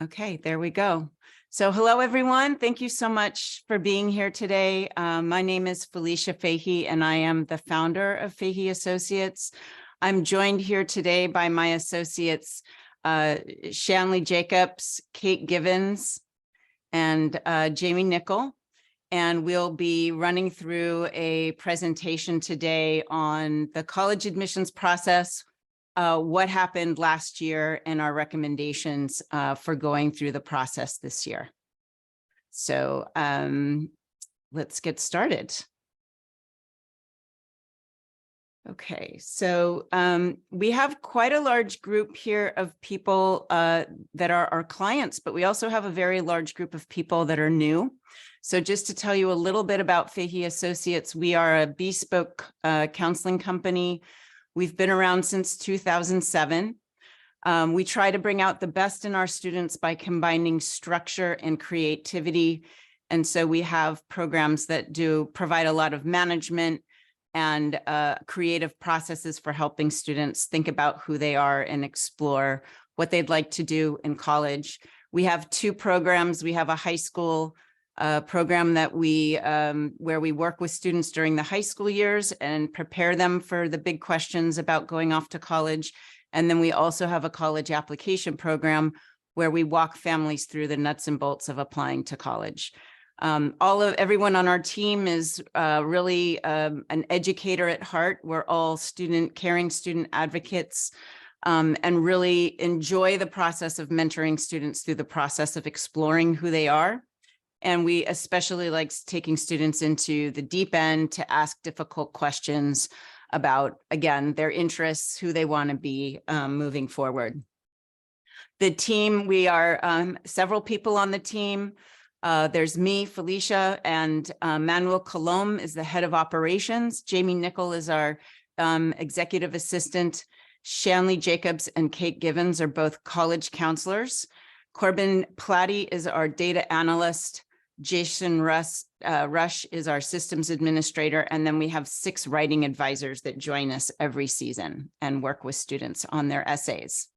Okay, there we go. So hello, everyone. Thank you so much for being here today. My name is Felicia Figgy, and I am the founder of Figgy Associates. I'm joined here today by my associates, Shanley Jacobs, Kate Givens, and Jamie Nickel. And we'll be running through a presentation today on the college admissions process, what happened last year, and our recommendations for going through the process this year. So let's get started. Okay, so we have quite a large group here of people that are our clients, but we also have a very large group of people that are new. So just to tell you a little bit about Figgy Associates, we are a bespoke counseling company. We've been around since 2007. We try to bring out the best in our students by combining structure and creativity. And so we have programs that do provide a lot of management and creative processes for helping students think about who they are and explore what they'd like to do in college. We have two programs. We have a high school program that where we work with students during the high school years and prepare them for the big questions about going off to college. And then we also have a college application program where we walk families through the nuts and bolts of applying to college. Everyone on our team is really an educator at heart. We're all caring student advocates, and really enjoy the process of mentoring students through the process of exploring who they are. And we especially like taking students into the deep end to ask difficult questions about, again, their interests, who they want to be moving forward. The team, we are several people on the team. There's me, Felicia, and Manuel Colom is the head of operations. Jamie Nickel is our executive assistant. Shanley Jacobs and Kate Givens are both college counselors. Corbin Platty is our data analyst. Jason Rush is our systems administrator. And then we have 6 writing advisors that join us every season and work with students on their essays.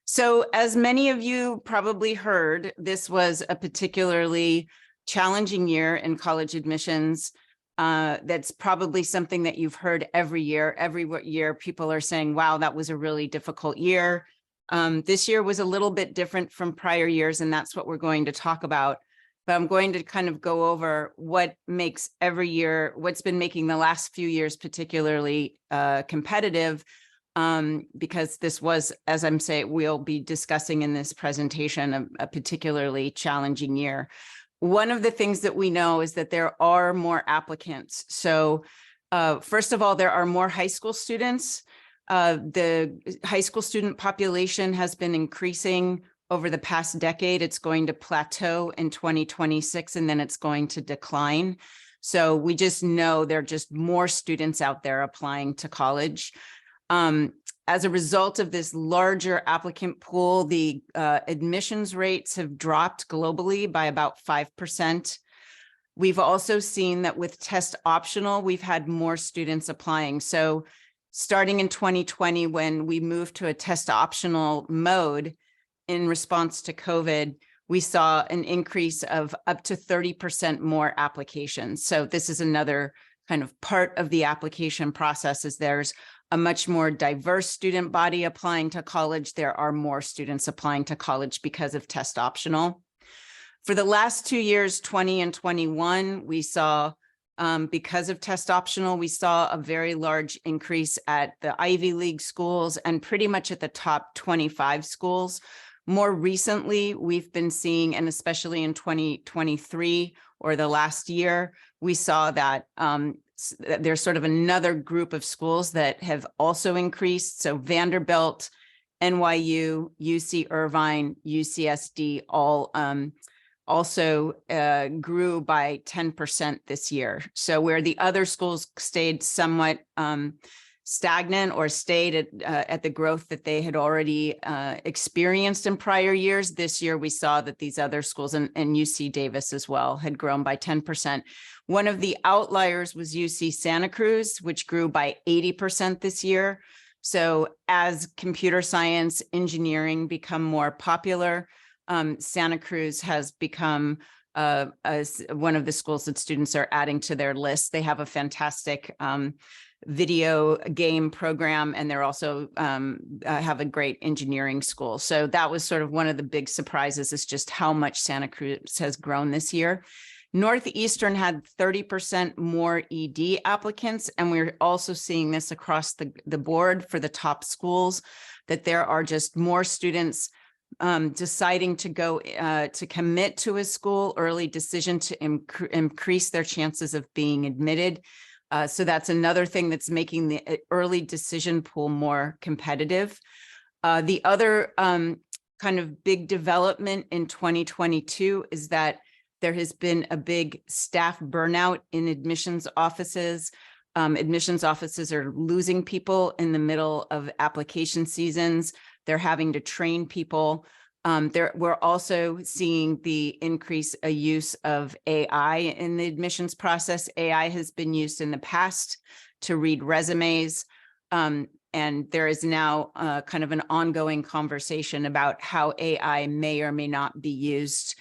So as many of you probably heard, this was a particularly challenging year in college admissions. That's probably something that you've heard every year. Every year people are saying, wow, that was a really difficult year. This year was a little bit different from prior years, and that's what we're going to talk about. But I'm going to kind of go over what makes every year, what's been making the last few years particularly competitive, because this was, as I'm saying, we'll be discussing in this presentation, a particularly challenging year. One of the things that we know is that there are more applicants. So first of all, there are more high school students. The high school student population has been increasing over the past decade. It's going to plateau in 2026, and then it's going to decline. So we just know there are just more students out there applying to college. As a result of this larger applicant pool, the admissions rates have dropped globally by about 5%. We've also seen that with test optional, we've had more students applying. So starting in 2020, when we moved to a test optional mode in response to COVID, we saw an increase of up to 30% more applications. So this is another kind of part of the application process, is there's a much more diverse student body applying to college. There are more students applying to college because of test optional. For the last 2 years, 20 and 21, we saw, because of test optional, we saw a very large increase at the Ivy League schools and pretty much at the top 25 schools. More recently, we've been seeing, and especially in 2023 or the last year, we saw that there's sort of another group of schools that have also increased. So Vanderbilt, NYU, UC Irvine, UCSD all also grew by 10% this year. So where the other schools stayed somewhat stagnant or stayed at the growth that they had already experienced in prior years, this year we saw that these other schools, and UC Davis as well, had grown by 10%. One of the outliers was UC Santa Cruz, which grew by 80% this year. So as computer science, engineering become more popular, Santa Cruz has become one of the schools that students are adding to their list. They have a fantastic video game program, and they're also have a great engineering school. So that was sort of one of the big surprises, is just how much Santa Cruz has grown this year. Northeastern had 30% more ED applicants, and we're also seeing this across the board for the top schools, that there are just more students deciding to go to commit to a school, early decision to increase their chances of being admitted. So that's another thing that's making the early decision pool more competitive. The other kind of big development in 2022 is that there has been a big staff burnout in admissions offices. Admissions offices are losing people in the middle of application seasons. They're having to train people. We're also seeing the increase a use of AI in the admissions process. AI has been used in the past to read resumes. And there is now kind of an ongoing conversation about how AI may or may not be used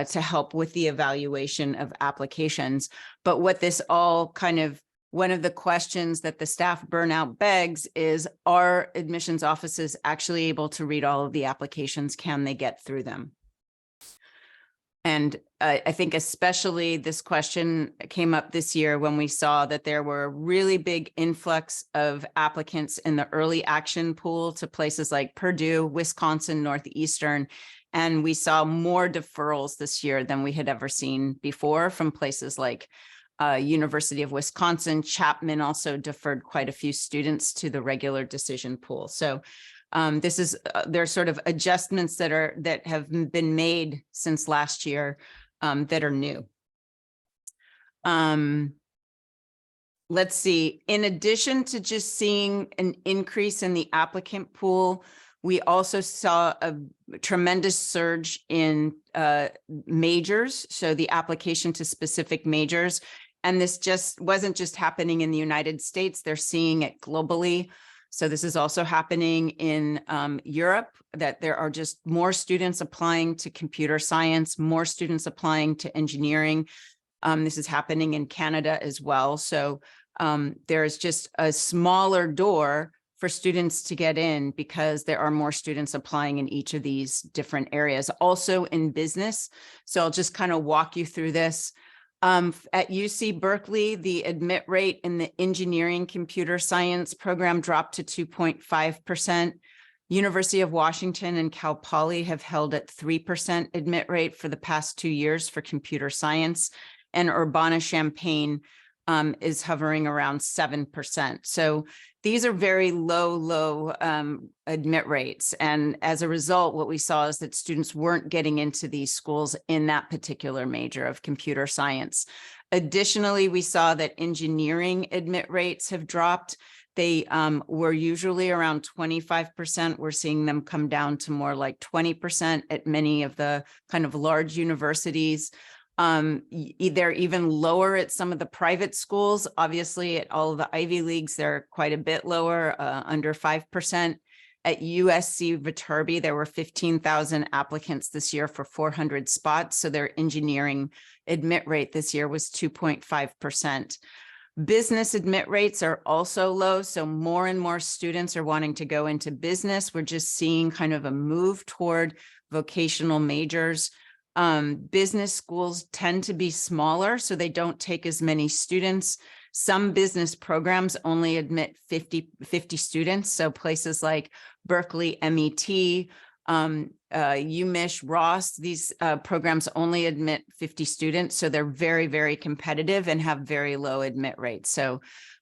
to help with the evaluation of applications. But what this all kind of, one of the questions that the staff burnout begs is, are admissions offices actually able to read all of the applications? Can they get through them? And I think especially this question came up this year when we saw that there were really big influx of applicants in the early action pool to places like Purdue, Wisconsin, Northeastern. And we saw more deferrals this year than we had ever seen before from places like University of Wisconsin. Chapman also deferred quite a few students to the regular decision pool. So this is there's sort of adjustments that have been made since last year that are new. Let's see. In addition to just seeing an increase in the applicant pool, we also saw a tremendous surge in majors, so the application to specific majors. And this just wasn't just happening in the United States, they're seeing it globally. So this is also happening in Europe, that there are just more students applying to computer science, more students applying to engineering. This is happening in Canada as well. So there's just a smaller door for students to get in because there are more students applying in each of these different areas. Also in business. So I'll just kind of walk you through this. At UC Berkeley, the admit rate in the engineering computer science program dropped to 2.5%. University of Washington and Cal Poly have held at 3% admit rate for the past 2 years for computer science. And Urbana-Champaign is hovering around 7%. So these are very low admit rates. And as a result, what we saw is that students weren't getting into these schools in that particular major of computer science. Additionally, we saw that engineering admit rates have dropped. They were usually around 25%. We're seeing them come down to more like 20% at many of the kind of large universities. They're even lower at some of the private schools. Obviously, at all of the Ivy Leagues, they're quite a bit lower, under 5%. At USC Viterbi, there were 15,000 applicants this year for 400 spots. So their engineering admit rate this year was 2.5%. Business admit rates are also low. So more and more students are wanting to go into business. We're just seeing kind of a move toward vocational majors. Business schools tend to be smaller, so they don't take as many students. Some business programs only admit 50 students. So places like Berkeley, MET, UMich, Ross, these programs only admit 50 students. So they're very, very competitive and have very low admit rates. So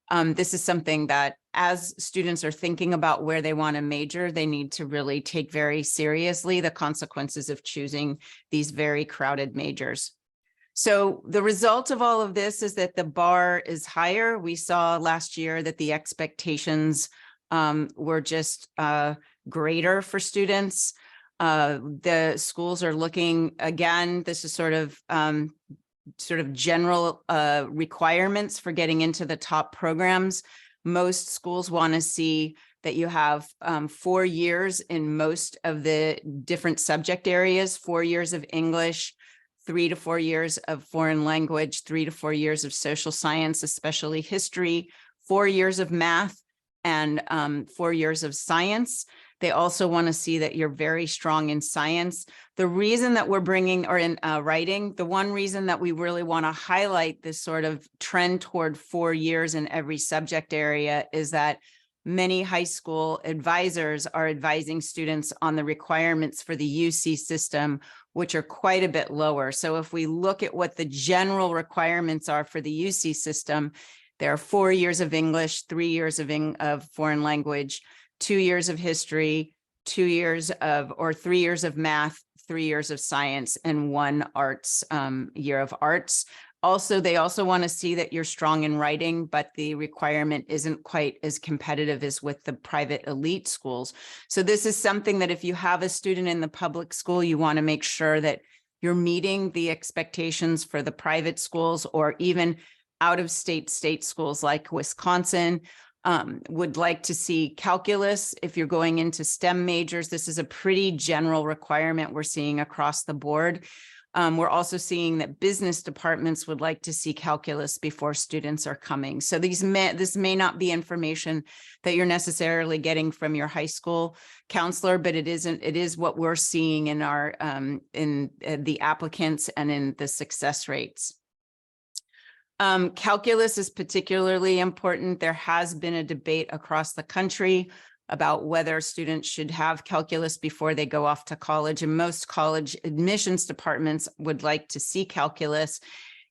this is something that as students are thinking about where they want to major, they need to really take very seriously the consequences of choosing these very crowded majors. So the result of all of this is that the bar is higher. We saw last year that the expectations were just greater for students. The schools are looking, again, this is sort of general requirements for getting into the top programs. Most schools want to see that you have 4 years in most of the different subject areas, 4 years of English, 3 to 4 years of foreign language, 3 to 4 years of social science, especially history, 4 years of math, and 4 years of science. They also want to see that you're very strong in science. The reason that we're bringing, or in writing, the one reason that we really want to highlight this sort of trend toward 4 years in every subject area is that many high school advisors are advising students on the requirements for the UC system, which are quite a bit lower. So if we look at what the general requirements are for the UC system, there are 4 years of English, 3 years of foreign language, 2 years of history, 2 years of, or 3 years of math, 3 years of science, and 1 arts year of arts. Also, they also want to see that you're strong in writing, but the requirement isn't quite as competitive as with the private elite schools. So this is something that if you have a student in the public school, you want to make sure that you're meeting the expectations for the private schools, or even out of state schools like Wisconsin. Would like to see calculus. If you're going into STEM majors, this is a pretty general requirement we're seeing across the board. We're also seeing that business departments would like to see calculus before students are coming. So this may not be information that you're necessarily getting from your high school counselor, but it is what we're seeing in our in the applicants and in the success rates. Calculus is particularly important. There has been a debate across the country about whether students should have calculus before they go off to college, and most college admissions departments would like to see calculus.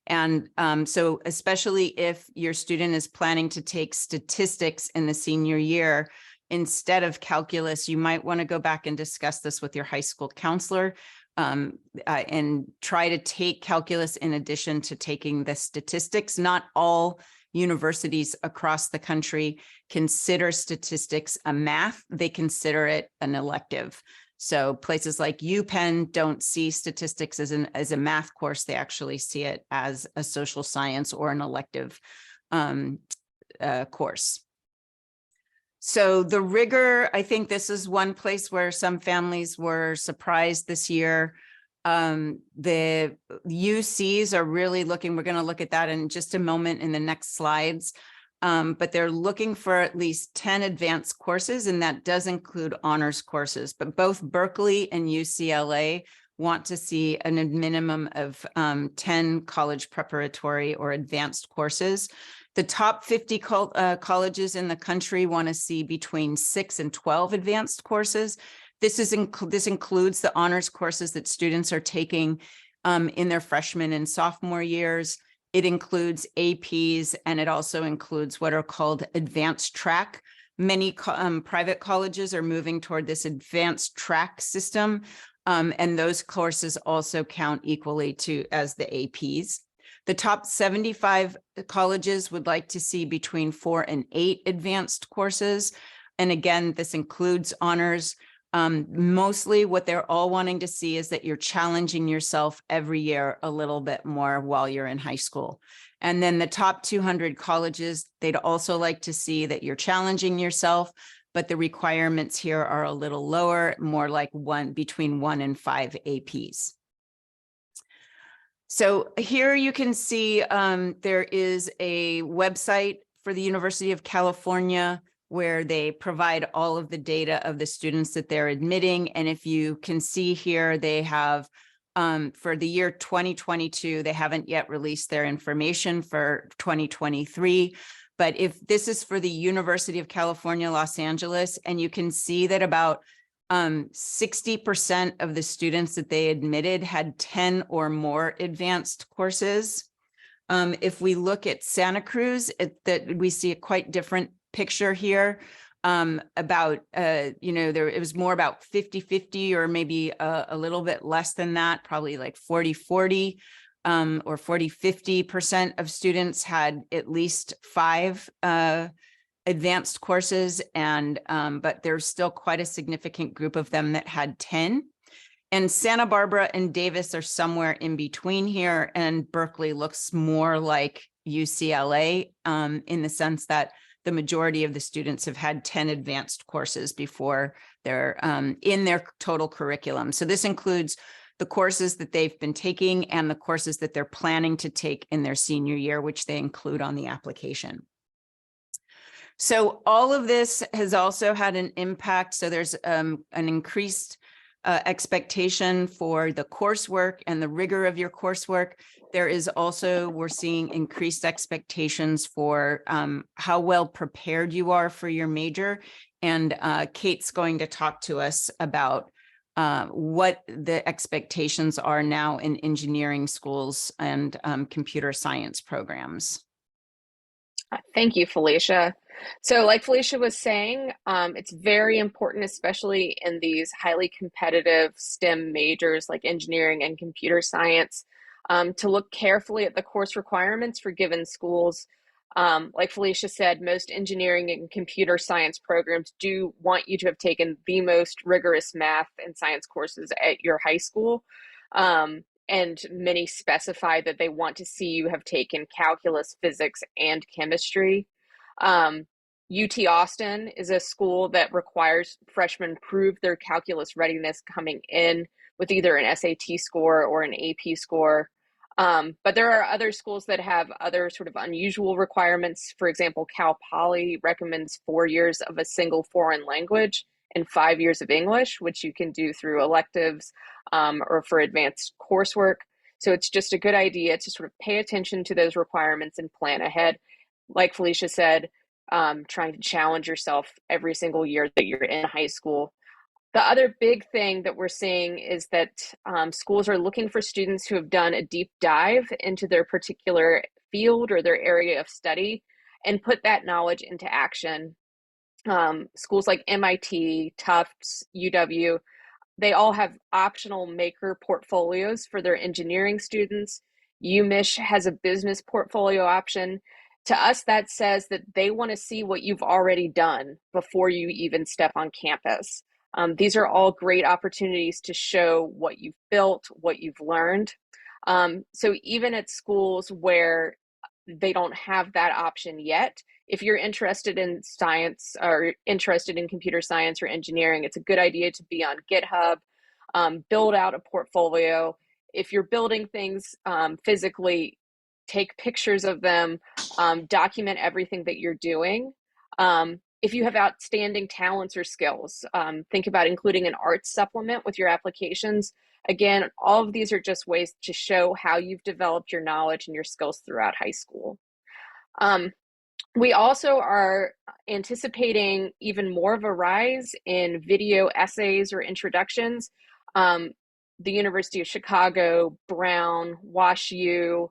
And so especially if your student is planning to take statistics in the senior year instead of calculus, you might want to go back and discuss this with your high school counselor. And try to take calculus in addition to taking the statistics. Not all universities across the country consider statistics a math. They consider it an elective. So places like UPenn don't see statistics as a math course. They actually see it as a social science or an elective course. So the rigor, I think this is one place where some families were surprised this year. The UCs are really looking, we're going to look at that in just a moment in the next slides, but they're looking for at least 10 advanced courses, and that does include honors courses. But both Berkeley and UCLA want to see a minimum of 10 college preparatory or advanced courses. The top 50 colleges in the country want to see between 6 and 12 advanced courses. This includes the honors courses that students are taking in their freshman and sophomore years. It includes APs, and it also includes what are called advanced track. Many private colleges are moving toward this advanced track system, and those courses also count equally as the APs. The top 75 colleges would like to see between 4 and 8 advanced courses. And again, this includes honors. Mostly what they're all wanting to see is that you're challenging yourself every year a little bit more while you're in high school. And then the top 200 colleges, they'd also like to see that you're challenging yourself, but the requirements here are a little lower, more like between 1 and 5 APs. So here you can see there is a website for the University of California where they provide all of the data of the students that they're admitting. And if you can see here, they have, for the year 2022, they haven't yet released their information for 2023. But if this is for the University of California, Los Angeles, and you can see that about 60% of the students that they admitted had 10 or more advanced courses. If we look at Santa Cruz, we see a quite different picture here. It was more about 50-50 or maybe a little bit less than that, probably like 40-40 or 40-50% of students had at least 5 advanced courses, and but there's still quite a significant group of them that had 10. And Santa Barbara and Davis are somewhere in between here, and Berkeley looks more like UCLA in the sense that the majority of the students have had 10 advanced courses before they're in their total curriculum. So this includes the courses that they've been taking and the courses that they're planning to take in their senior year, which they include on the application. So all of this has also had an impact. So there's an increased expectation for the coursework and the rigor of your coursework. There is also, we're seeing increased expectations for how well prepared you are for your major. And Kate's going to talk to us about what the expectations are now in engineering schools and computer science programs. Thank you, Felicia. So like Felicia was saying, it's very important, especially in these highly competitive STEM majors like engineering and computer science, to look carefully at the course requirements for given schools. Like Felicia said, most engineering and computer science programs do want you to have taken the most rigorous math and science courses at your high school. And many specify that they want to see you have taken calculus, physics, and chemistry. UT Austin is a school that requires freshmen prove their calculus readiness coming in with either an SAT score or an AP score. But there are other schools that have other sort of unusual requirements. For example, Cal Poly recommends 4 years of a single foreign language and 5 years of English, which you can do through electives or for advanced coursework. So it's just a good idea to sort of pay attention to those requirements and plan ahead. Like Felicia said, trying to challenge yourself every single year that you're in high school. The other big thing that we're seeing is that schools are looking for students who have done a deep dive into their particular field or their area of study and put that knowledge into action. Schools like MIT, Tufts, UW, they all have optional maker portfolios for their engineering students. UMich has a business portfolio option. To us, that says that they want to see what you've already done before you even step on campus. These are all great opportunities to show what you've built, what you've learned. So even at schools where they don't have that option yet, if you're interested in science or interested in computer science or engineering, it's a good idea to be on GitHub, build out a portfolio. If you're building things physically, take pictures of them, document everything that you're doing. If you have outstanding talents or skills, think about including an arts supplement with your applications. Again, all of these are just ways to show how you've developed your knowledge and your skills throughout high school. We also are anticipating even more of a rise in video essays or introductions. The University of Chicago, Brown, WashU,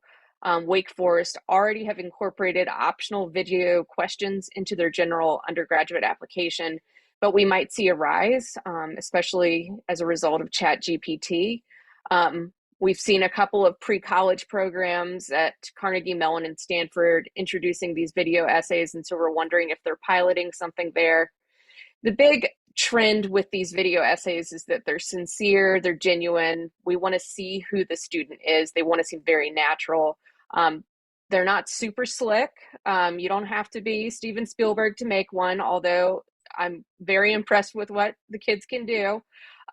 Wake Forest already have incorporated optional video questions into their general undergraduate application, but we might see a rise, especially as a result of ChatGPT. We've seen a couple of pre-college programs at Carnegie Mellon and Stanford introducing these video essays, and so we're wondering if they're piloting something there. The big trend with these video essays is that they're sincere, they're genuine. We want to see who the student is. They want to seem very natural. They're not super slick. You don't have to be Steven Spielberg to make one, although I'm very impressed with what the kids can do.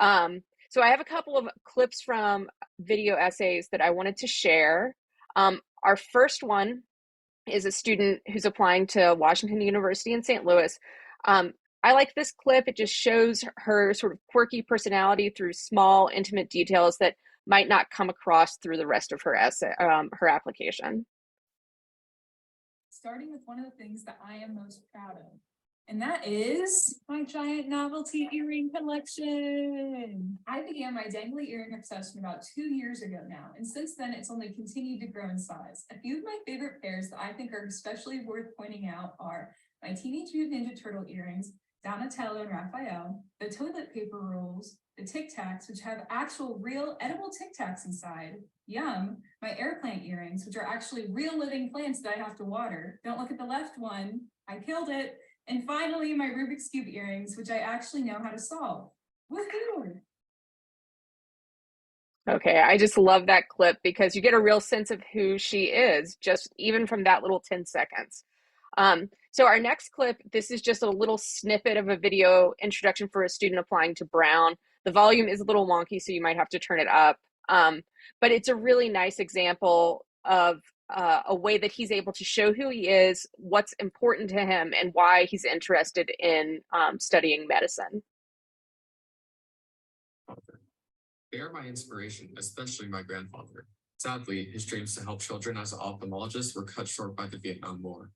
So I have a couple of clips from video essays that I wanted to share. Our first one is a student who's applying to Washington University in St. Louis. I like this clip. It just shows her sort of quirky personality through small, intimate details that might not come across through the rest of her essay, her application. Starting with one of the things that I am most proud of, and that is my giant novelty earring collection. I began my dangly earring obsession about 2 years ago now, and since then it's only continued to grow in size. A few of my favorite pairs that I think are especially worth pointing out are my Teenage Mutant Ninja Turtle earrings, Donatello and Raphael, the toilet paper rolls, the Tic Tacs, which have actual real edible Tic Tacs inside. Yum, my air plant earrings, which are actually real living plants that I have to water. Don't look at the left one, I killed it. And finally, my Rubik's Cube earrings, which I actually know how to solve. Woohoo! Okay, I just love that clip because you get a real sense of who she is, just even from that little 10 seconds. So our next clip, this is just a little snippet of a video introduction for a student applying to Brown. The volume is a little wonky, so you might have to turn it up. But it's a really nice example of a way that he's able to show who he is, what's important to him, and why he's interested in studying medicine. They are my inspiration, especially my grandfather. Sadly, his dreams to help children as an ophthalmologist were cut short by the Vietnam War.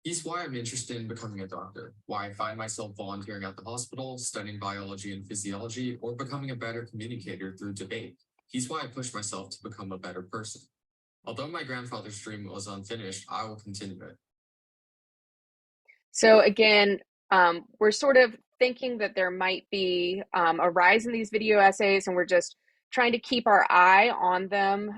He's why I'm interested in becoming a doctor, why I find myself volunteering at the hospital, studying biology and physiology, or becoming a better communicator through debate. He's why I push myself to become a better person. Although my grandfather's dream was unfinished, I will continue it. So again, we're sort of thinking that there might be a rise in these video essays, and we're just trying to keep our eye on them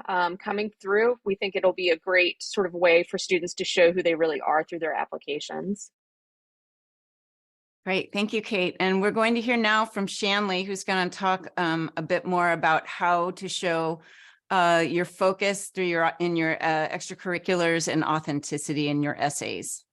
coming through. We think it'll be a great sort of way for students to show who they really are through their applications. Great, thank you, Kate. And we're going to hear now from Shanley, who's going to talk a bit more about how to show your focus through your extracurriculars and authenticity in your essays.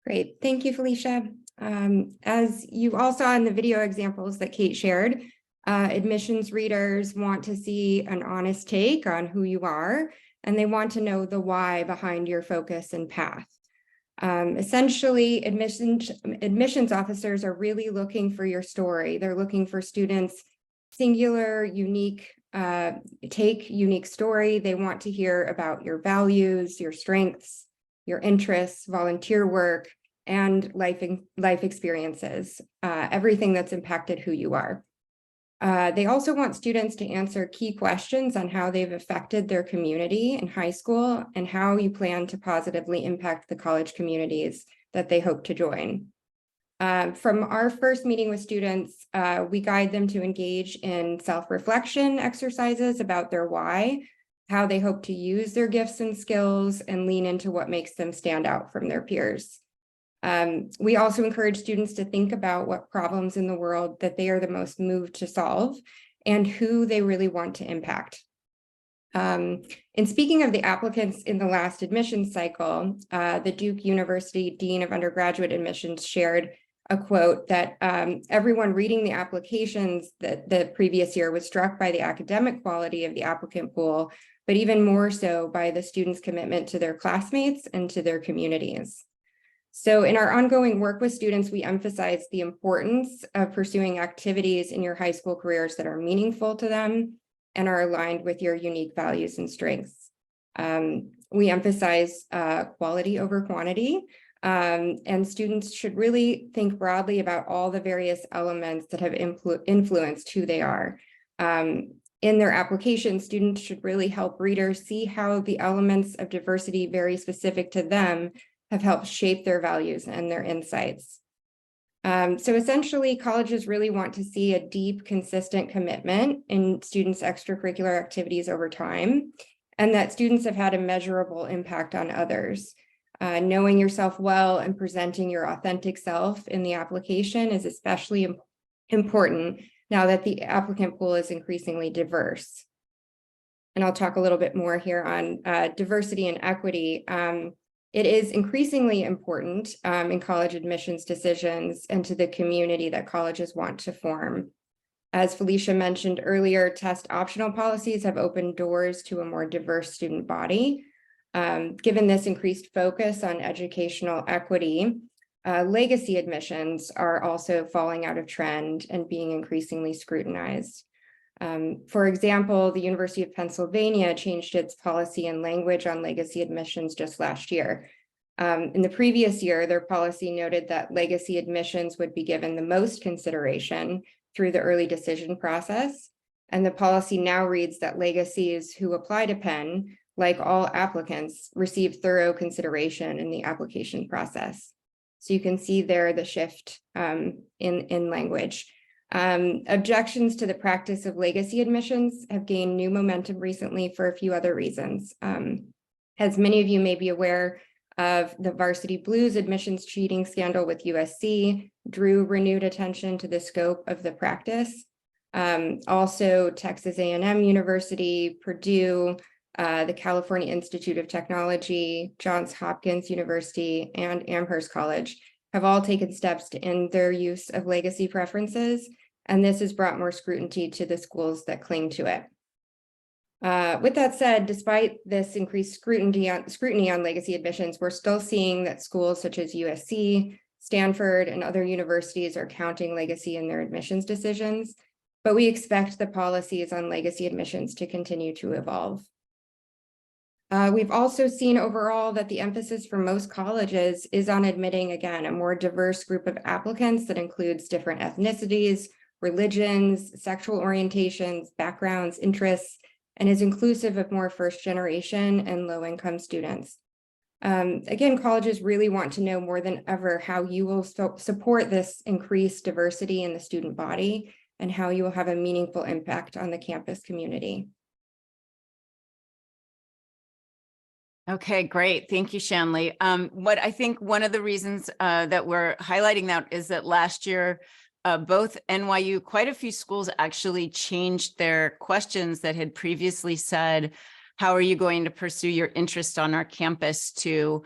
Great, thank you, Felicia. As you all saw in the video examples that Kate shared, admissions readers want to see an honest take on who you are, and they want to know the why behind your focus and path. Essentially, admissions officers are really looking for your story. They're looking for students' singular, unique take, unique story. They want to hear about your values, your strengths, your interests, volunteer work, and life experiences, everything that's impacted who you are. They also want students to answer key questions on how they've affected their community in high school and how you plan to positively impact the college communities that they hope to join. From our first meeting with students, we guide them to engage in self-reflection exercises about their why, how they hope to use their gifts and skills, and lean into what makes them stand out from their peers. We also encourage students to think about what problems in the world that they are the most moved to solve and who they really want to impact. In speaking of the applicants in the last admissions cycle, the Duke University Dean of Undergraduate Admissions shared a quote that everyone reading the applications that the previous year was struck by the academic quality of the applicant pool, but even more so by the students' commitment to their classmates and to their communities. So in our ongoing work with students, we emphasize the importance of pursuing activities in your high school careers that are meaningful to them and are aligned with your unique values and strengths. We emphasize quality over quantity, and students should really think broadly about all the various elements that have influenced who they are. In their application, students should really help readers see how the elements of diversity very specific to them have helped shape their values and their insights. So essentially, colleges really want to see a deep, consistent commitment in students' extracurricular activities over time, and that students have had a measurable impact on others. Knowing yourself well and presenting your authentic self in the application is especially important now that the applicant pool is increasingly diverse. And I'll talk a little bit more here on diversity and equity. It is increasingly important in college admissions decisions and to the community that colleges want to form. As Felicia mentioned earlier, test optional policies have opened doors to a more diverse student body. Given this increased focus on educational equity, legacy admissions are also falling out of trend and being increasingly scrutinized. For example, the University of Pennsylvania changed its policy and language on legacy admissions just last year. In the previous year, their policy noted that legacy admissions would be given the most consideration through the early decision process. And the policy now reads that legacies who apply to Penn, like all applicants, receive thorough consideration in the application process. So you can see there the shift in language. Objections to the practice of legacy admissions have gained new momentum recently for a few other reasons. As many of you may be aware of, the Varsity Blues admissions cheating scandal with USC drew renewed attention to the scope of the practice. Also, Texas A&M University, Purdue, the California Institute of Technology, Johns Hopkins University, and Amherst College have all taken steps to end their use of legacy preferences, and this has brought more scrutiny to the schools that cling to it. With that said, despite this increased scrutiny on legacy admissions, we're still seeing that schools such as USC, Stanford, and other universities are counting legacy in their admissions decisions, but we expect the policies on legacy admissions to continue to evolve. We've also seen overall that the emphasis for most colleges is on admitting, again, a more diverse group of applicants that includes different ethnicities, religions, sexual orientations, backgrounds, interests, and is inclusive of more first-generation and low-income students. Again, colleges really want to know more than ever how you will support this increased diversity in the student body and how you will have a meaningful impact on the campus community. Okay, great. Thank you, Shanley. What I think one of the reasons that we're highlighting that is that last year, both NYU, quite a few schools actually changed their questions that had previously said, how are you going to pursue your interest on our campus to,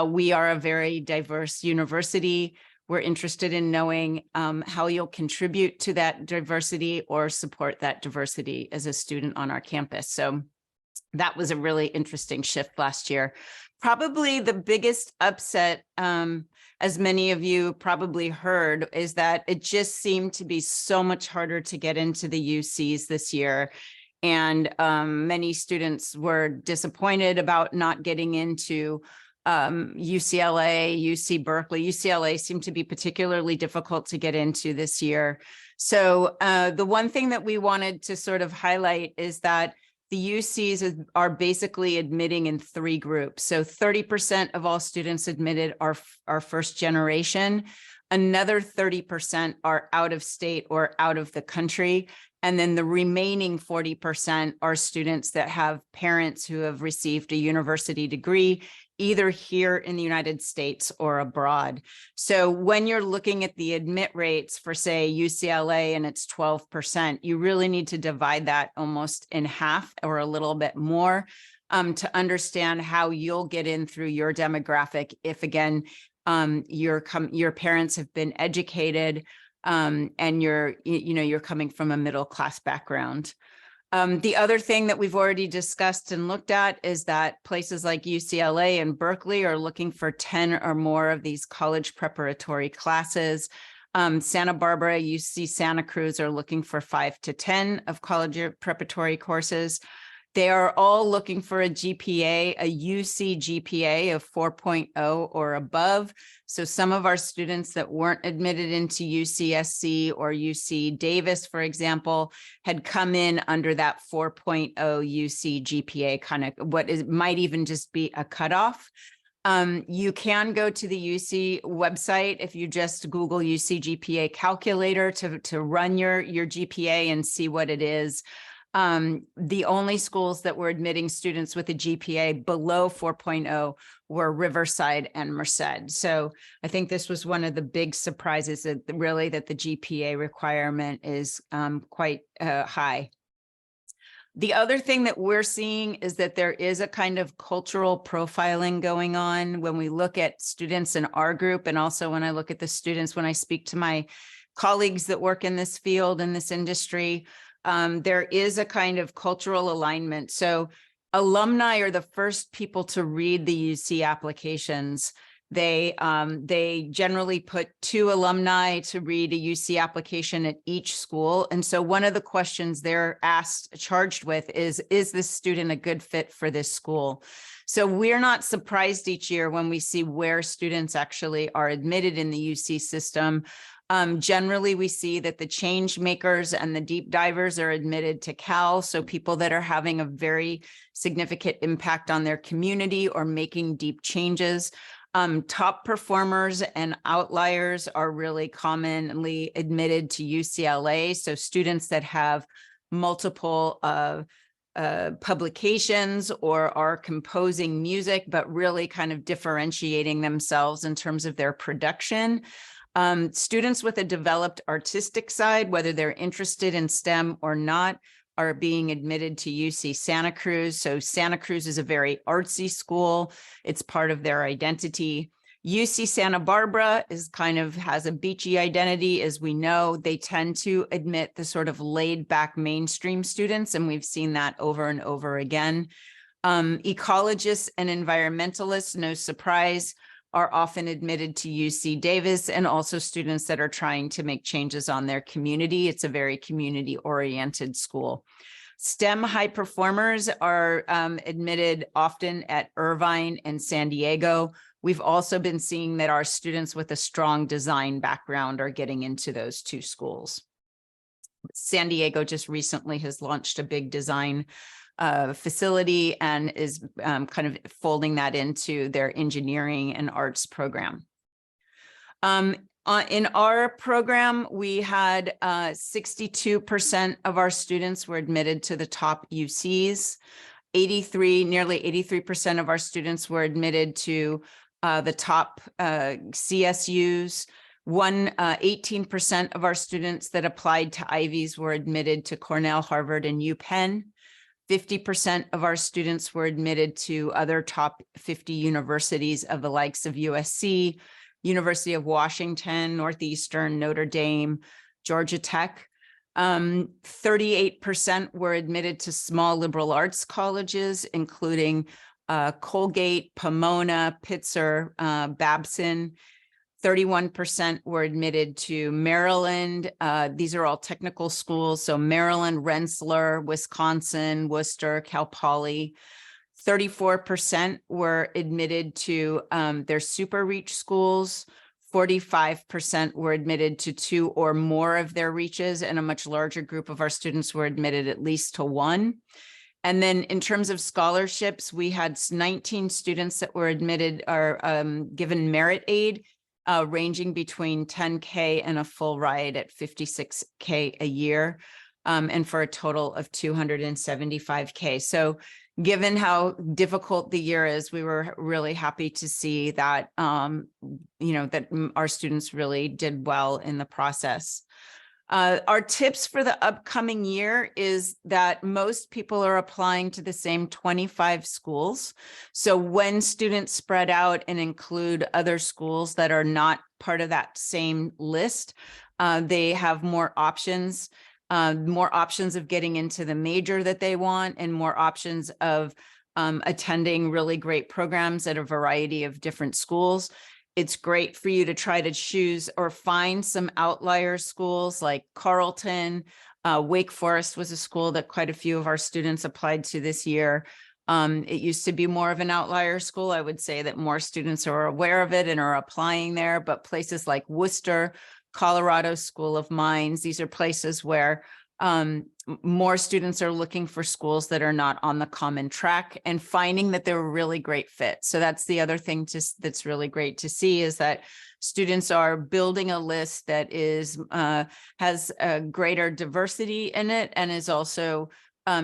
we are a very diverse university. We're interested in knowing how you'll contribute to that diversity or support that diversity as a student on our campus. So that was a really interesting shift last year. Probably the biggest upset, as many of you probably heard, is that it just seemed to be so much harder to get into the UCs this year. And many students were disappointed about not getting into UCLA, UC Berkeley. UCLA seemed to be particularly difficult to get into this year. So the one thing that we wanted to sort of highlight is that the UCs are basically admitting in three groups. So 30% of all students admitted are first generation. Another 30% are out of state or out of the country. And then the remaining 40% are students that have parents who have received a university degree, either here in the United States or abroad. So when you're looking at the admit rates for, say, UCLA and it's 12%, you really need to divide that almost in half or a little bit more to understand how you'll get in through your demographic if, again, your parents have been educated and you're coming from a middle class background. The other thing that we've already discussed and looked at is that places like UCLA and Berkeley are looking for 10 or more of these college preparatory classes. Santa Barbara, UC Santa Cruz are looking for 5 to 10 of college preparatory courses. They are all looking for a GPA, a UC GPA of 4.0 or above. So some of our students that weren't admitted into UCSC or UC Davis, for example, had come in under that 4.0 UC GPA, kind of what might even just be a cutoff. You can go to the UC website if you just Google UC GPA calculator to run your GPA and see what it is. The only schools that were admitting students with a GPA below 4.0 were Riverside and Merced. So I think this was one of the big surprises that really that the GPA requirement is quite high. The other thing that we're seeing is that there is a kind of cultural profiling going on when we look at students in our group, and also when I look at the students, when I speak to my colleagues that work in this field, in this industry. There is a kind of cultural alignment. So alumni are the first people to read the UC applications. They generally put 2 alumni to read a UC application at each school. And so one of the questions they're charged with is this student a good fit for this school? So we're not surprised each year when we see where students actually are admitted in the UC system. Generally, we see that the change makers and the deep divers are admitted to Cal. So people that are having a very significant impact on their community or making deep changes. Top performers and outliers are really commonly admitted to UCLA. So students that have multiple publications or are composing music, but really kind of differentiating themselves in terms of their production. Students with a developed artistic side, whether they're interested in STEM or not, are being admitted to UC Santa Cruz. So Santa Cruz is a very artsy school. It's part of their identity. UC Santa Barbara is has a beachy identity. As we know, they tend to admit the sort of laid back mainstream students, and we've seen that over and over again. Ecologists and environmentalists, no surprise, are often admitted to UC Davis, and also students that are trying to make changes on their community. It's a very community-oriented school. STEM high performers are admitted often at Irvine and San Diego. We've also been seeing that our students with a strong design background are getting into those two schools. San Diego just recently has launched a big design facility and is kind of folding that into their engineering and arts program. In our program, we had 62% of our students were admitted to the top UCs. Nearly 83% of our students were admitted to the top CSUs. 18% of our students that applied to Ivies were admitted to Cornell, Harvard, and UPenn. 50% of our students were admitted to other top 50 universities of the likes of USC, University of Washington, Northeastern, Notre Dame, Georgia Tech. 38% were admitted to small liberal arts colleges, including Colgate, Pomona, Pitzer, Babson. 31% were admitted to Maryland. These are all technical schools. So Maryland, Rensselaer, Wisconsin, Worcester, Cal Poly. 34% were admitted to their super reach schools. 45% were admitted to 2 or more of their reaches, and a much larger group of our students were admitted at least to 1. And then in terms of scholarships, we had 19 students that were admitted or given merit aid, ranging between $10K and a full ride at $56K a year, and for a total of $275K. So given how difficult the year is, we were really happy to see that, that our students really did well in the process. Our tips for the upcoming year is that most people are applying to the same 25 schools. So when students spread out and include other schools that are not part of that same list, they have more options of getting into the major that they want, and more options of attending really great programs at a variety of different schools. It's great for you to try to choose or find some outlier schools like Carleton. Wake Forest was a school that quite a few of our students applied to this year. It used to be more of an outlier school. I would say that more students are aware of it and are applying there, but places like Worcester, Colorado School of Mines, these are places where more students are looking for schools that are not on the common track and finding that they're a really great fit. So that's the other thing that's really great to see, is that students are building a list that is has a greater diversity in it, and is also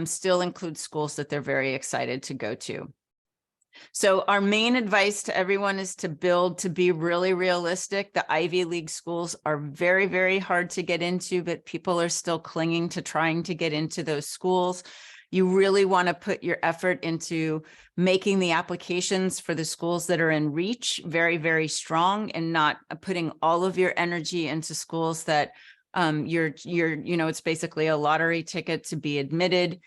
still includes schools that they're very excited to go to. So our main advice to everyone is to be really realistic. The Ivy League schools are very, very hard to get into, but people are still clinging to trying to get into those schools. You really want to put your effort into making the applications for the schools that are in reach very, very strong, and not putting all of your energy into schools that it's basically a lottery ticket to be admitted.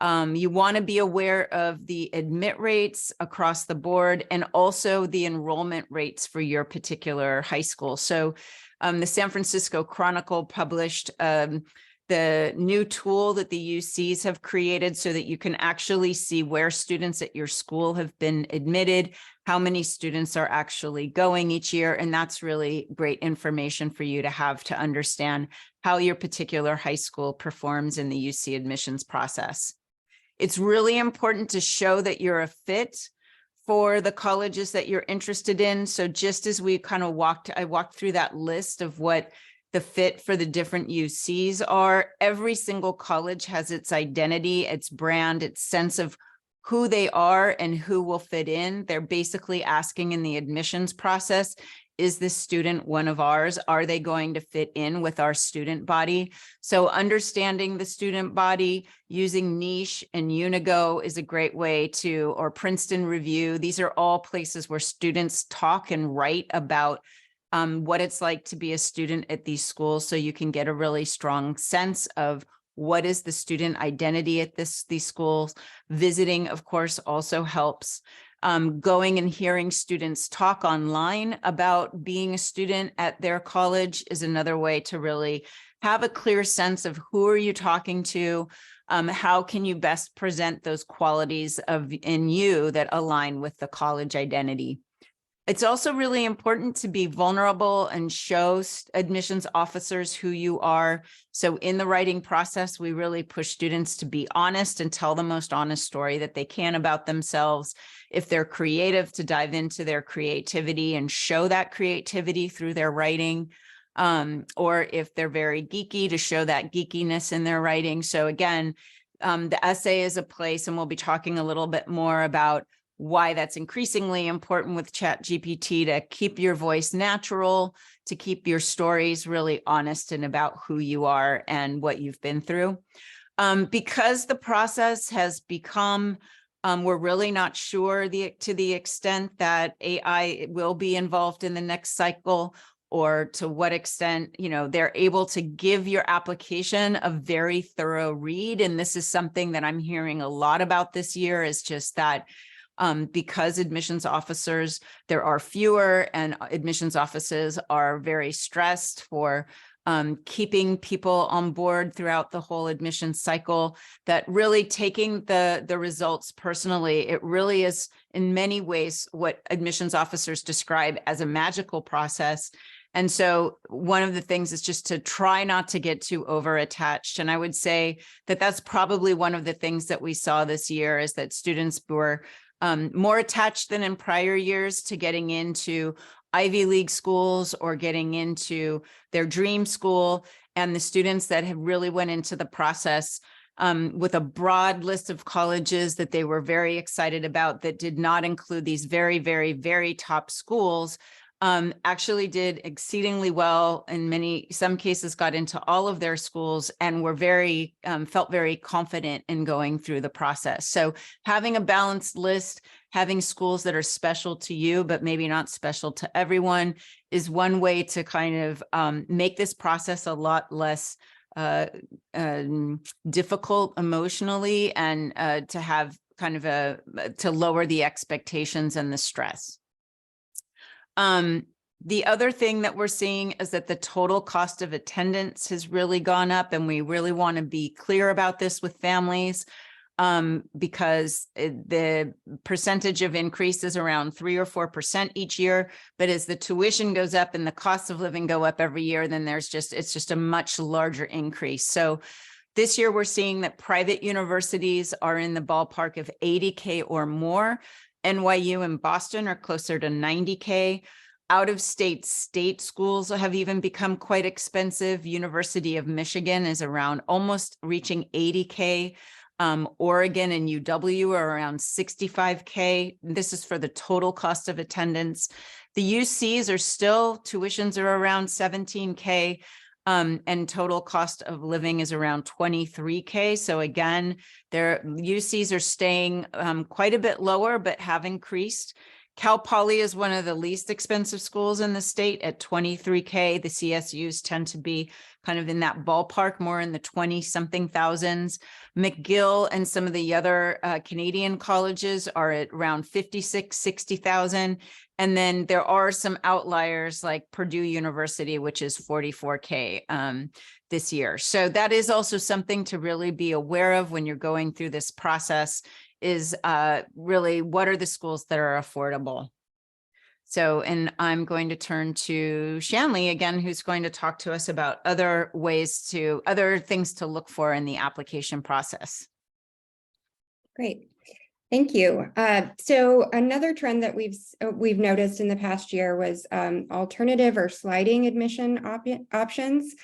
You want to be aware of the admit rates across the board, and also the enrollment rates for your particular high school. So the San Francisco Chronicle published the new tool that the UCs have created, so that you can actually see where students at your school have been admitted, how many students are actually going each year. And that's really great information for you to have to understand how your particular high school performs in the UC admissions process. It's really important to show that you're a fit for the colleges that you're interested in. So just as we kind of I walked through that list of what the fit for the different UCs are, every single college has its identity, its brand, its sense of who they are and who will fit in. They're basically asking in the admissions process, is this student one of ours? Are they going to fit in with our student body? So understanding the student body, using Niche and Unigo is a great way to, or Princeton Review. These are all places where students talk and write about what it's like to be a student at these schools. So you can get a really strong sense of what is the student identity at these schools. Visiting, of course, also helps. Going and hearing students talk online about being a student at their college is another way to really have a clear sense of who are you talking to, how can you best present those qualities in you that align with the college identity. It's also really important to be vulnerable and show admissions officers who you are. So in the writing process, we really push students to be honest and tell the most honest story that they can about themselves. If they're creative, to dive into their creativity and show that creativity through their writing. Or if they're very geeky, to show that geekiness in their writing. So again, the essay is a place, and we'll be talking a little bit more about why that's increasingly important with ChatGPT, to keep your voice natural, to keep your stories really honest and about who you are and what you've been through. Because the process has become, we're really not sure to the extent that AI will be involved in the next cycle, or to what extent, they're able to give your application a very thorough read. And this is something that I'm hearing a lot about this year, is just that because admissions officers, there are fewer, and admissions offices are very stressed for keeping people on board throughout the whole admissions cycle, that really taking the results personally, it really is in many ways what admissions officers describe as a magical process. And so one of the things is just to try not to get too over attached. And I would say that that's probably one of the things that we saw this year, is that students were more attached than in prior years to getting into Ivy League schools or getting into their dream school. And the students that have really went into the process with a broad list of colleges that they were very excited about, that did not include these very, very, very top schools, actually did exceedingly well. In some cases got into all of their schools, and were felt very confident in going through the process. So having a balanced list, having schools that are special to you, but maybe not special to everyone, is one way to kind of make this process a lot less difficult emotionally, and to have kind of to lower the expectations and the stress. The other thing that we're seeing is that the total cost of attendance has really gone up, and we really want to be clear about this with families, because the percentage of increase is around 3 or 4% each year. But as the tuition goes up and the cost of living go up every year, then it's just a much larger increase. So this year we're seeing that private universities are in the ballpark of $80K or more. NYU and Boston are closer to $90K. Out-of-state state schools have even become quite expensive. University of Michigan is around almost reaching $80K. Oregon and UW are around $65K. This is for the total cost of attendance. The UCs are still, tuitions are around $17K. And total cost of living is around $23K. So again, their UCs are staying quite a bit lower, but have increased. Cal Poly is one of the least expensive schools in the state at $23K. The CSUs tend to be kind of in that ballpark, more in the 20-something thousands. McGill and some of the other Canadian colleges are at around 56, 60,000. And then there are some outliers like Purdue University, which is $44K this year. So that is also something to really be aware of when you're going through this process, is really what are the schools that are affordable. So, and I'm going to turn to Shanley again, who's going to talk to us about other things to look for in the application process. Great. Thank you. So another trend that we've noticed in the past year was alternative or sliding admission options.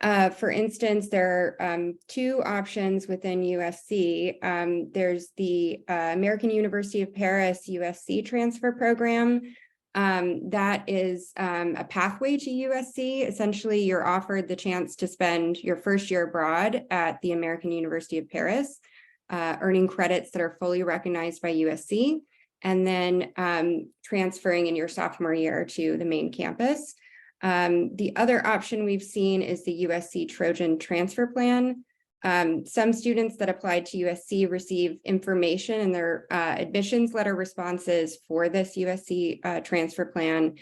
For instance, there are 2 options within USC. There's the American University of Paris USC transfer program, That is a pathway to USC. Essentially, you're offered the chance to spend your first year abroad at the American University of Paris, earning credits that are fully recognized by USC, and then transferring in your sophomore year to the main campus. The other option we've seen is the USC Trojan Transfer Plan. Some students that applied to USC receive information in their admissions letter responses for this USC transfer plan.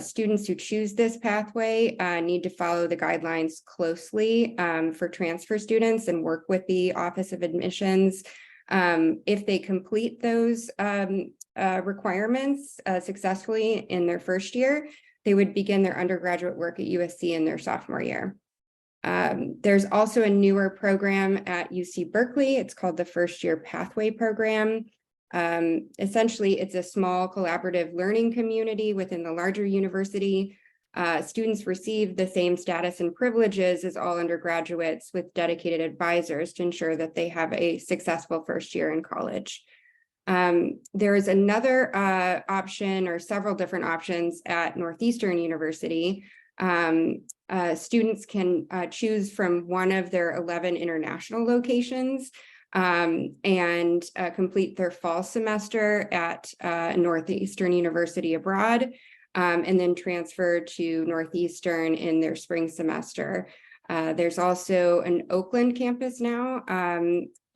Students who choose this pathway need to follow the guidelines closely for transfer students and work with the Office of Admissions. If they complete those requirements successfully in their first year, they would begin their undergraduate work at USC in their sophomore year. There's also a newer program at UC Berkeley. It's called the First Year Pathway Program. Essentially, it's a small collaborative learning community within the larger university. Students receive the same status and privileges as all undergraduates with dedicated advisors to ensure that they have a successful first year in college. There is another option, or several different options, at Northeastern University. Students can choose from one of their 11 international locations and complete their fall semester at Northeastern University abroad, and then transfer to Northeastern in their spring semester. There's also an Oakland campus now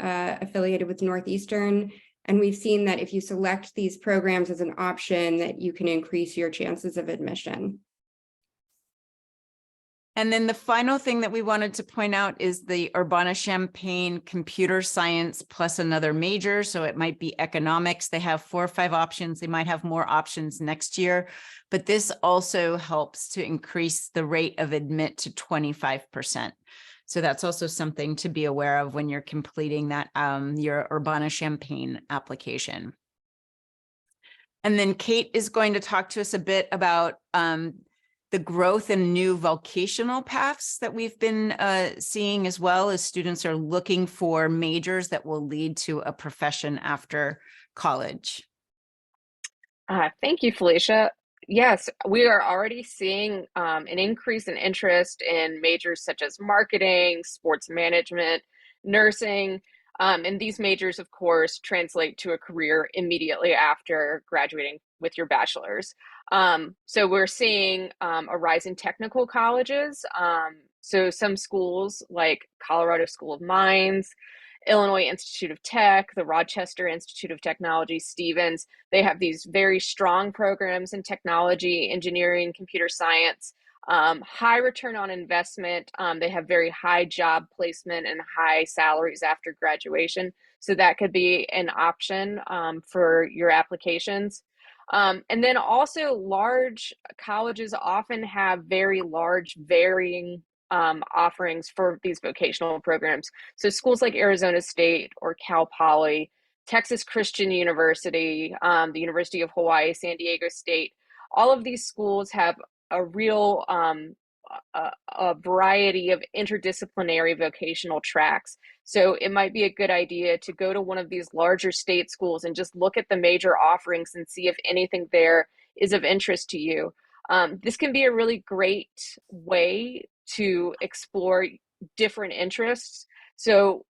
affiliated with Northeastern, and we've seen that if you select these programs as an option, that you can increase your chances of admission. And then the final thing that we wanted to point out is the Urbana-Champaign computer science plus another major. So it might be economics. They have 4 or 5 options. They might have more options next year, but this also helps to increase the rate of admit to 25%. So that's also something to be aware of when you're completing that your Urbana-Champaign application. And then Kate is going to talk to us a bit about the growth in new vocational paths that we've been seeing, as well as students are looking for majors that will lead to a profession after college. Thank you, Felicia. Yes, we are already seeing an increase in interest in majors such as marketing, sports management, nursing, and these majors, of course, translate to a career immediately after graduating with your bachelor's. So we're seeing a rise in technical colleges. So some schools like Colorado School of Mines, Illinois Institute of Tech, the Rochester Institute of Technology, Stevens, they have these very strong programs in technology, engineering, computer science, high return on investment. They have very high job placement and high salaries after graduation. So that could be an option for your applications. And then also large colleges often have very large varying offerings for these vocational programs. So schools like Arizona State or Cal Poly, Texas Christian University, the University of Hawaii, San Diego State, all of these schools have a real a variety of interdisciplinary vocational tracks. So it might be a good idea to go to one of these larger state schools and just look at the major offerings and see if anything there is of interest to you. This can be a really great way to explore different interests. So,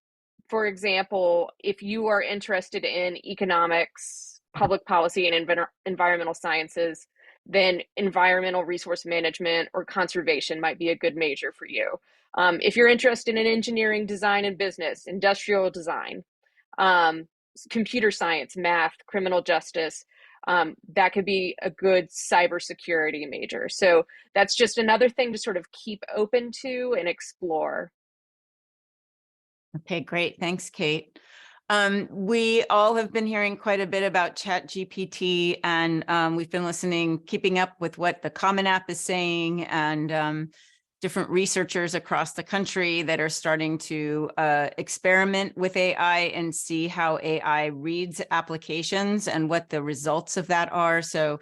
for example, if you are interested in economics, public policy, and environmental sciences, then environmental resource management or conservation might be a good major for you. If you're interested in engineering, design, and business, industrial design, computer science, math, criminal justice, that could be a good cybersecurity major. So that's just another thing to sort of keep open to and explore. Okay, great. Thanks, Kate. We all have been hearing quite a bit about ChatGPT, and we've been listening, keeping up with what the Common App is saying, and different researchers across the country that are starting to experiment with AI and see how AI reads applications and what the results of that are. So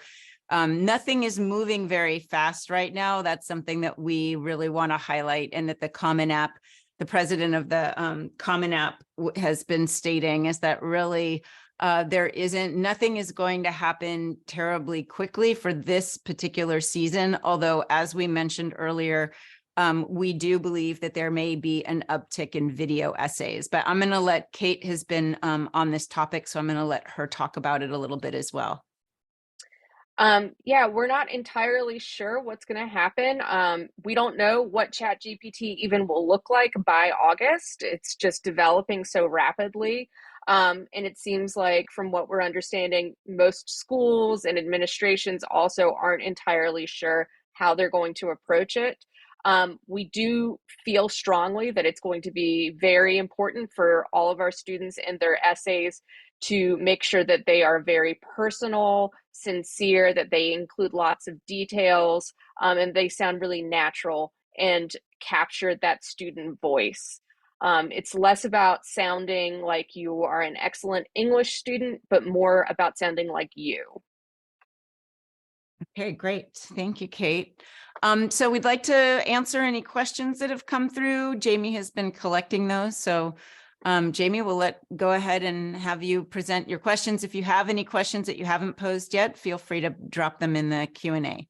nothing is moving very fast right now. That's something that we really want to highlight, and that the Common App, the president of the Common App has been stating, is that really Nothing is going to happen terribly quickly for this particular season. Although, as we mentioned earlier, we do believe that there may be an uptick in video essays, but I'm going to let Kate has been on this topic, so I'm going to let her talk about it a little bit as well. Yeah, we're not entirely sure what's going to happen. We don't know what ChatGPT even will look like by August. It's just developing so rapidly. And it seems like, from what we're understanding, most schools and administrations also aren't entirely sure how they're going to approach it. We do feel strongly that it's going to be very important for all of our students and their essays to make sure that they are very personal, sincere, that they include lots of details, and they sound really natural and capture that student voice. It's less about sounding like you are an excellent English student, but more about sounding like you. Okay, great. Thank you, Kate. So we'd like to answer any questions that have come through. Jamie has been collecting those. So Jamie, we'll go ahead and have you present your questions. If you have any questions that you haven't posed yet, feel free to drop them in the Q&A.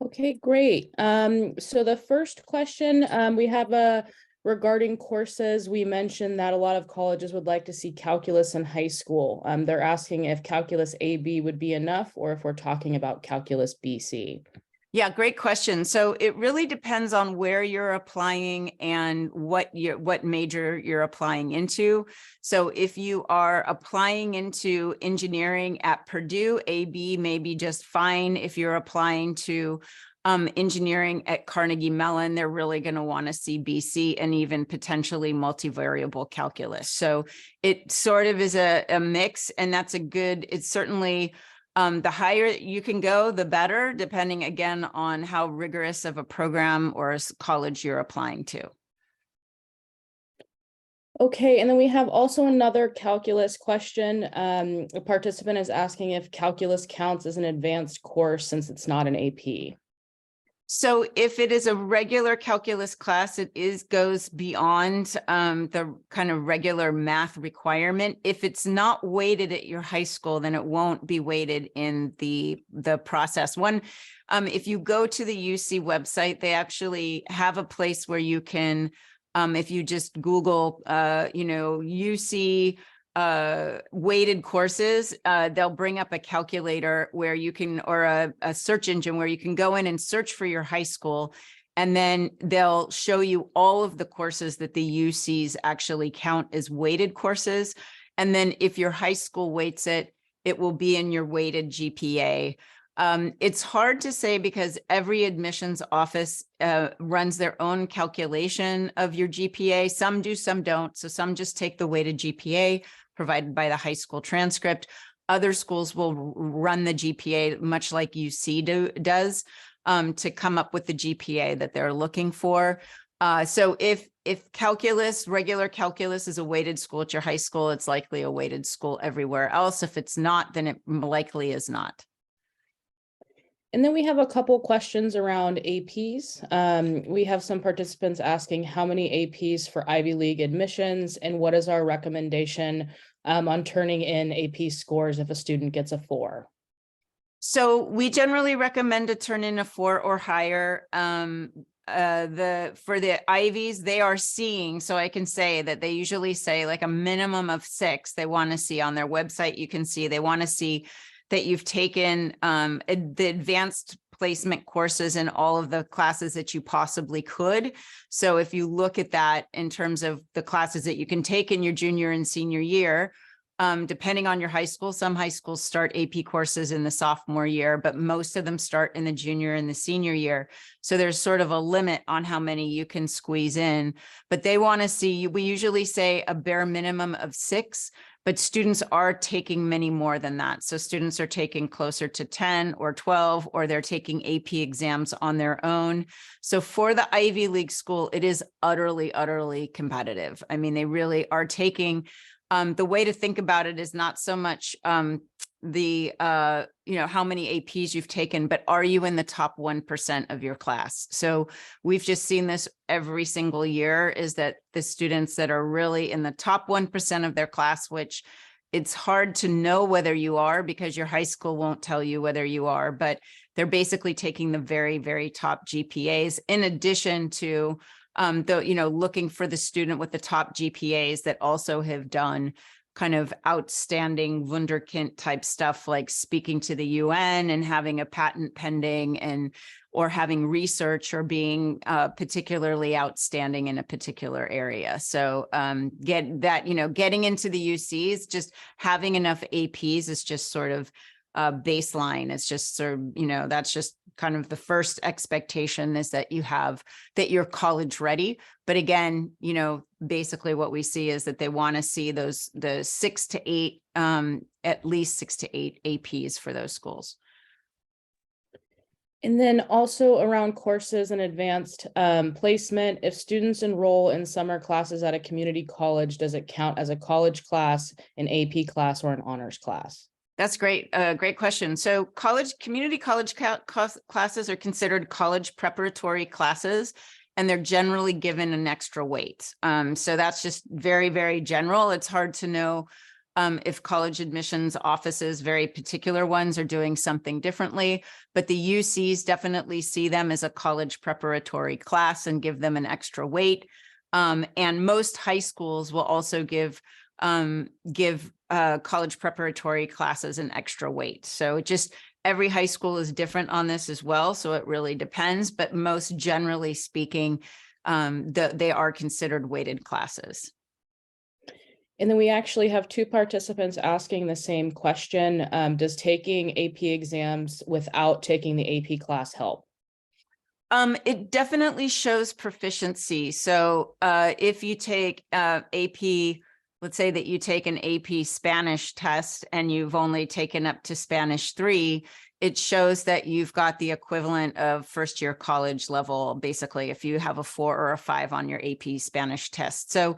Okay, great. So the first question we have regarding courses. We mentioned that a lot of colleges would like to see calculus in high school. They're asking if calculus AB would be enough, or if we're talking about calculus BC. Yeah, great question. So it really depends on where you're applying and what major you're applying into. So if you are applying into engineering at Purdue, AB may be just fine. If you're applying to engineering at Carnegie Mellon, they're really going to want to see BC and even potentially multivariable calculus. So it sort of is a mix, and that's it's certainly the higher you can go, the better, depending again on how rigorous of a program or a college you're applying to. Okay, and then we have also another calculus question. A participant is asking if calculus counts as an advanced course since it's not an AP. So if it is a regular calculus class, it goes beyond the kind of regular math requirement. If it's not weighted at your high school, then it won't be weighted in the process. If you go to the UC website, they actually have a place where you can, if you just Google, UC weighted courses, they'll bring up a calculator where you can, or a search engine where you can go in and search for your high school, and then they'll show you all of the courses that the UCs actually count as weighted courses. And then if your high school weights it, it will be in your weighted GPA. It's hard to say because every admissions office runs their own calculation of your GPA. Some do, some don't. So some just take the weighted GPA provided by the high school transcript. Other schools will run the GPA much like UC does to come up with the GPA that they're looking for. So if calculus, regular calculus, is a weighted school at your high school, it's likely a weighted school everywhere else. If it's not, then it likely is not. And then we have a couple questions around APs. We have some participants asking how many APs for Ivy League admissions, and what is our recommendation on turning in AP scores if a student gets a 4? So we generally recommend to turn in a 4 or higher. For the Ivies, they are seeing, so I can say that they usually say like a minimum of 6 they want to see on their website. You can see they want to see that you've taken the advanced placement courses in all of the classes that you possibly could. So if you look at that in terms of the classes that you can take in your junior and senior year, depending on your high school, some high schools start AP courses in the sophomore year, but most of them start in the junior and the senior year. So there's sort of a limit on how many you can squeeze in, but they want to see, we usually say a bare minimum of 6, but students are taking many more than that. So students are taking closer to 10 or 12, or they're taking AP exams on their own. So for the Ivy League school, it is utterly, utterly competitive. I mean, they really are taking, the way to think about it is not so much how many APs you've taken, but are you in the top 1% of your class? So we've just seen this every single year, is that the students that are really in the top 1% of their class, which it's hard to know whether you are because your high school won't tell you whether you are, but they're basically taking the very, very top GPAs in addition to looking for the student with the top GPAs that also have done kind of outstanding wunderkind type stuff like speaking to the UN and having a patent pending or having research or being particularly outstanding in a particular area. So getting into the UCs, just having enough APs is just sort of baseline. It's just sort of, that's just kind of the first expectation is that you're college ready. But again, basically what we see is that they want to see at least 6 to 8 APs for those schools. And then also around courses and advanced placement, if students enroll in summer classes at a community college, does it count as a college class, an AP class, or an honors class? That's great. Great question. So community college classes are considered college preparatory classes, and they're generally given an extra weight. So that's just very, very general. It's hard to know if college admissions offices, very particular ones, are doing something differently, but the UCs definitely see them as a college preparatory class and give them an extra weight. And most high schools will also give college preparatory classes an extra weight. So every high school is different on this as well. So it really depends, but most generally speaking, they are considered weighted classes. And then we actually have 2 participants asking the same question. Does taking AP exams without taking the AP class help? It definitely shows proficiency. So if you take AP, let's say that you take an AP Spanish test and you've only taken up to Spanish 3, it shows that you've got the equivalent of first year college level, basically, if you have a 4 or a 5 on your AP Spanish test. So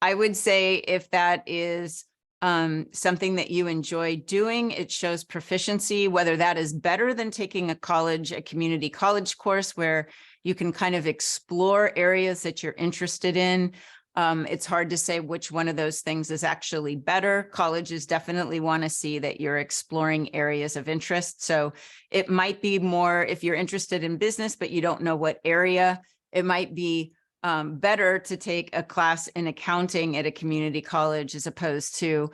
I would say if that is something that you enjoy doing, it shows proficiency, whether that is better than taking a community college course where you can kind of explore areas that you're interested in. It's hard to say which one of those things is actually better. Colleges definitely want to see that you're exploring areas of interest. So it might be more if you're interested in business, but you don't know what area, it might be better to take a class in accounting at a community college as opposed to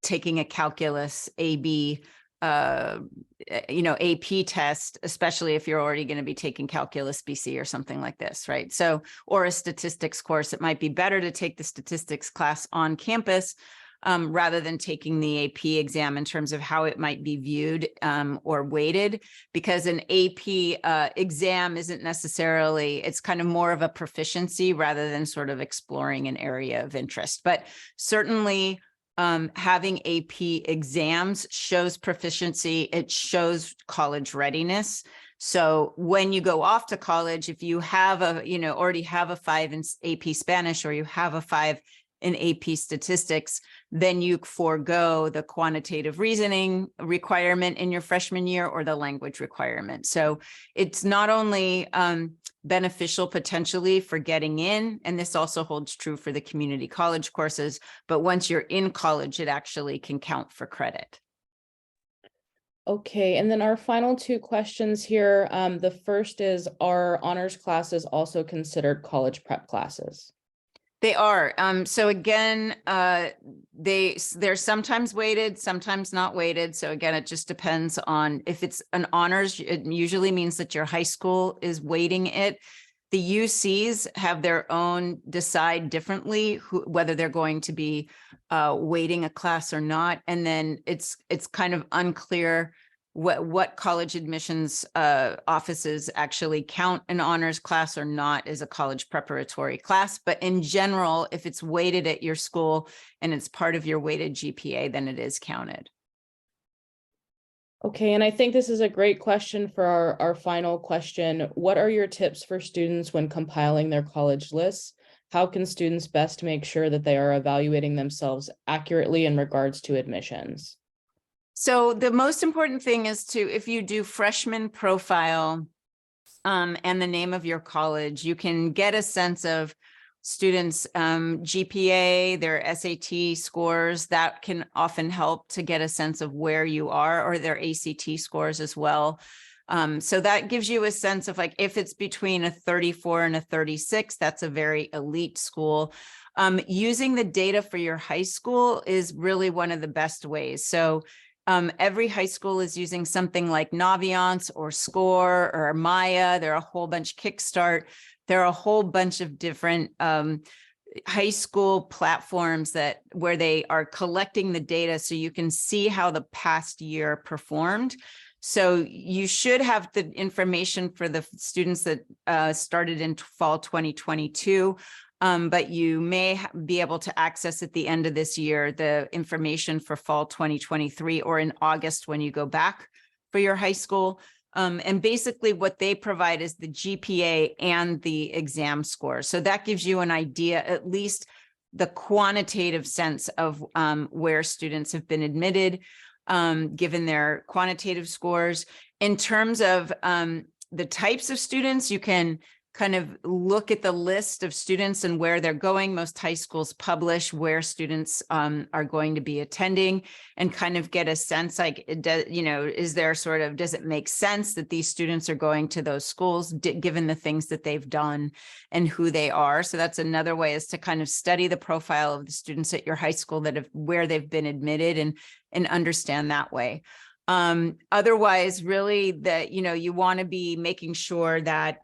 taking a calculus AP test, especially if you're already going to be taking calculus BC or something like this, right? So, or a statistics course, it might be better to take the statistics class on campus rather than taking the AP exam in terms of how it might be viewed or weighted, because an AP exam isn't necessarily, it's kind of more of a proficiency rather than sort of exploring an area of interest. But certainly having AP exams shows proficiency, it shows college readiness. So when you go off to college, if you have already have a 5 in AP Spanish or you have a 5 in AP statistics, then you forego the quantitative reasoning requirement in your freshman year or the language requirement. So it's not only beneficial potentially for getting in, and this also holds true for the community college courses, but once you're in college, it actually can count for credit. Okay, and then our final 2 questions here. The first is, are honors classes also considered college prep classes? They are. So again, they're sometimes weighted, sometimes not weighted. So again, it just depends on if it's an honors, it usually means that your high school is weighting it. The UCs have their own decide differently whether they're going to be weighting a class or not. And then it's kind of unclear what college admissions offices actually count an honors class or not as a college preparatory class. But in general, if it's weighted at your school and it's part of your weighted GPA, then it is counted. Okay, and I think this is a great question for our final question. What are your tips for students when compiling their college lists? How can students best make sure that they are evaluating themselves accurately in regards to admissions? So the most important thing is if you do freshman profile and the name of your college, you can get a sense of students' GPA, their SAT scores. That can often help to get a sense of where you are, or their ACT scores as well. So that gives you a sense of like, if it's between a 34 and a 36, that's a very elite school. Using the data for your high school is really one of the best ways. So every high school is using something like Naviance or Score or Maya. There are a whole bunch, Kickstart. There are a whole bunch of different high school platforms where they are collecting the data so you can see how the past year performed. So you should have the information for the students that started in fall 2022, but you may be able to access at the end of this year the information for fall 2023 or in August when you go back for your high school. And basically what they provide is the GPA and the exam score. So that gives you an idea, at least the quantitative sense of where students have been admitted, given their quantitative scores. In terms of the types of students, you can kind of look at the list of students and where they're going. Most high schools publish where students are going to be attending, and kind of get a sense like, is there sort of, does it make sense that these students are going to those schools given the things that they've done and who they are? So that's another way, is to kind of study the profile of the students at your high school where they've been admitted, and understand that way. Otherwise, really, that, you want to be making sure that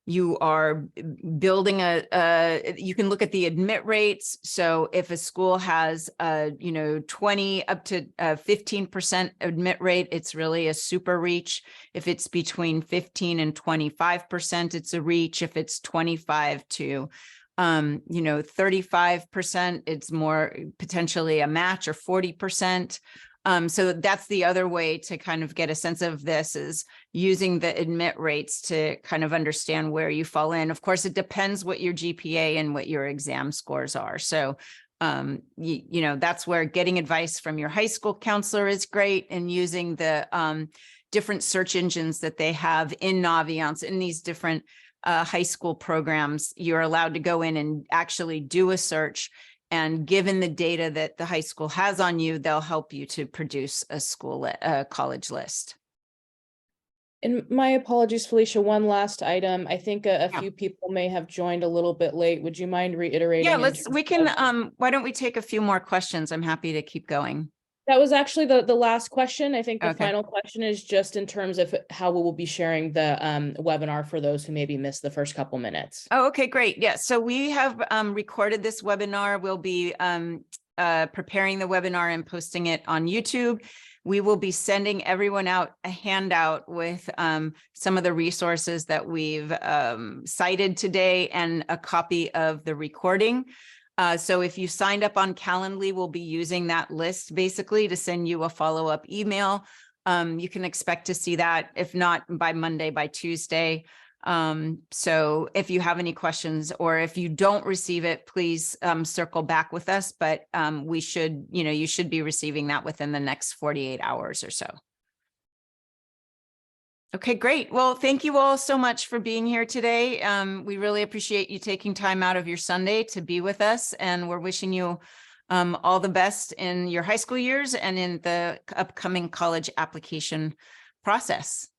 you are building you can look at the admit rates. So if a school has 20 up to 15% admit rate, it's really a super reach. If it's between 15 and 25%, it's a reach. If it's 25 to 35%, it's more potentially a match, or 40%. So that's the other way to kind of get a sense of this, is using the admit rates to kind of understand where you fall in. Of course, it depends what your GPA and what your exam scores are. So, that's where getting advice from your high school counselor is great, and using the different search engines that they have in Naviance, in these different high school programs. You're allowed to go in and actually do a search. And given the data that the high school has on you, they'll help you to produce a college list. And my apologies, Felicia, one last item. I think a Yeah. few people may have joined a little bit late. Would you mind reiterating? Yeah, why don't we take a few more questions? I'm happy to keep going. That was actually the last question. I think the Okay. final question is just in terms of how we will be sharing the webinar for those who maybe missed the first couple minutes. Oh, okay, great. Yeah, so we have recorded this webinar. We'll be preparing the webinar and posting it on YouTube. We will be sending everyone out a handout with some of the resources that we've cited today, and a copy of the recording. So if you signed up on Calendly, we'll be using that list basically to send you a follow-up email. You can expect to see that, if not by Monday, by Tuesday. So if you have any questions, or if you don't receive it, please circle back with us. But you should be receiving that within the next 48 hours or so. Okay, great. Well, thank you all so much for being here today. We really appreciate you taking time out of your Sunday to be with us, and we're wishing you all the best in your high school years and in the upcoming college application process.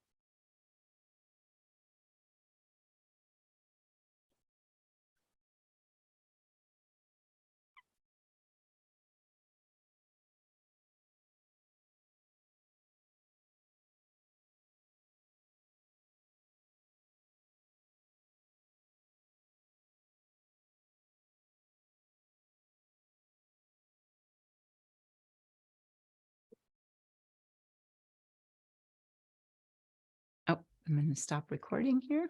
Oh, I'm going to stop recording here.